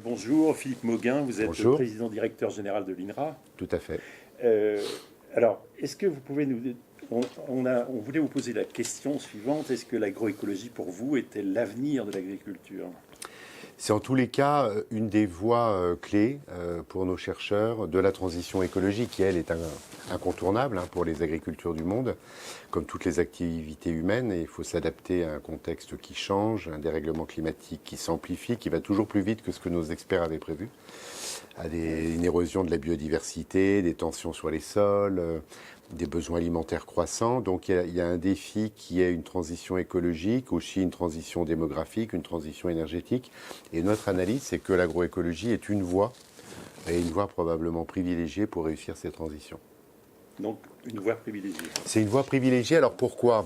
Bonjour, Philippe Mauguin, vous êtes Bonjour. président-directeur général de l'INRA. Tout à fait. Euh, alors, est-ce que vous pouvez nous... On voulait vous poser la question suivante. Est-ce que l'agroécologie, pour vous, était l'avenir de l'agriculture? C'est en tous les cas une des voies clés pour nos chercheurs de la transition écologique, qui, elle, est incontournable pour les agricultures du monde. Comme toutes les activités humaines, il faut s'adapter à un contexte qui change, un dérèglement climatique qui s'amplifie, qui va toujours plus vite que ce que nos experts avaient prévu, à une érosion de la biodiversité, des tensions sur les sols, des besoins alimentaires croissants. Donc il y a un défi qui est une transition écologique, aussi une transition démographique, une transition énergétique. Et notre analyse, c'est que l'agroécologie est une voie, et une voie probablement privilégiée pour réussir ces transitions. Donc, une voie privilégiée. C'est une voie privilégiée. Alors pourquoi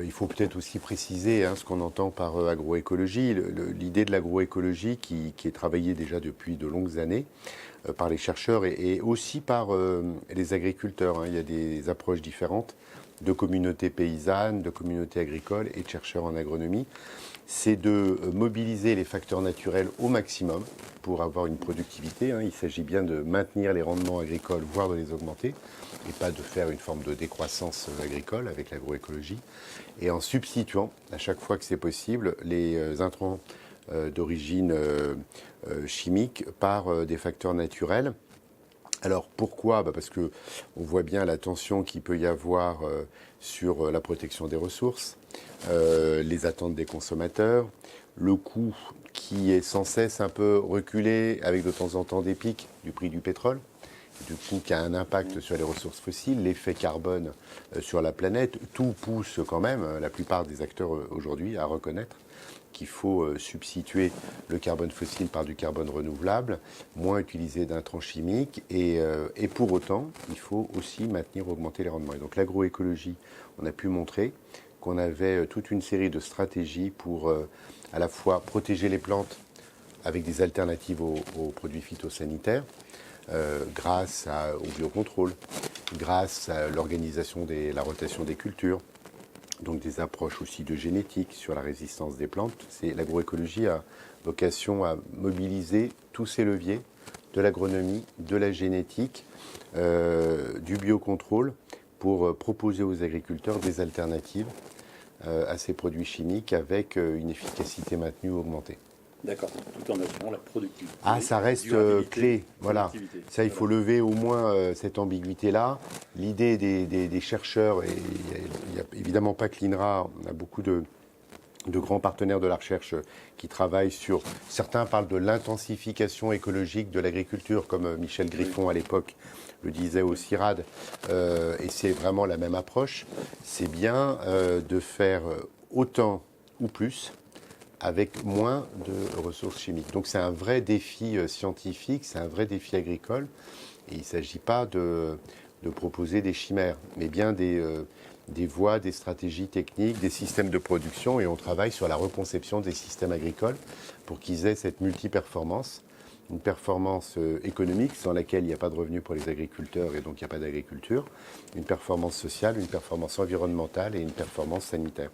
il faut peut-être aussi préciser ce qu'on entend par agroécologie. L'idée de l'agroécologie qui est travaillée déjà depuis de longues années par les chercheurs et aussi par les agriculteurs. Il y a des approches différentes de communautés paysannes, de communautés agricoles et de chercheurs en agronomie. C'est de mobiliser les facteurs naturels au maximum pour avoir une productivité. Il s'agit bien de maintenir les rendements agricoles, voire de les augmenter, et pas de faire une forme de décroissance agricole avec l'agroécologie. Et en substituant, à chaque fois que c'est possible, les intrants d'origine chimique par des facteurs naturels. Alors pourquoi ? Parce qu'on voit bien la tension qu'il peut y avoir sur la protection des ressources, les attentes des consommateurs, le coût qui est sans cesse un peu reculé avec de temps en temps des pics du prix du pétrole, du coup qui a un impact sur les ressources fossiles, l'effet carbone sur la planète. Tout pousse quand même la plupart des acteurs aujourd'hui à reconnaître qu'il faut substituer le carbone fossile par du carbone renouvelable, moins utiliser d'intrants chimiques, et pour autant, il faut aussi maintenir, augmenter les rendements. Et donc l'agroécologie, on a pu montrer qu'on avait toute une série de stratégies pour à la fois protéger les plantes avec des alternatives aux produits phytosanitaires, grâce au biocontrôle, grâce à l'organisation la rotation des cultures, donc des approches aussi de génétique sur la résistance des plantes. L'agroécologie a vocation à mobiliser tous ces leviers de l'agronomie, de la génétique, du biocontrôle pour proposer aux agriculteurs des alternatives à ces produits chimiques avec une efficacité maintenue ou augmentée. D'accord, tout en assurant la productivité. Ça reste clé. Voilà. Ça, il faut lever au moins cette ambiguïté-là. L'idée des chercheurs, et il n'y a évidemment pas que l'INRA, on a beaucoup de grands partenaires de la recherche qui travaillent sur... Certains parlent de l'intensification écologique de l'agriculture, comme Michel Griffon à l'époque le disait au CIRAD, et c'est vraiment la même approche. C'est bien de faire autant ou plus avec moins de ressources chimiques. Donc c'est un vrai défi scientifique, c'est un vrai défi agricole, et il ne s'agit pas de proposer des chimères, mais bien des voies, des stratégies techniques, des systèmes de production, et on travaille sur la reconception des systèmes agricoles pour qu'ils aient cette multi-performance, une performance économique sans laquelle il n'y a pas de revenus pour les agriculteurs et donc il n'y a pas d'agriculture, une performance sociale, une performance environnementale et une performance sanitaire.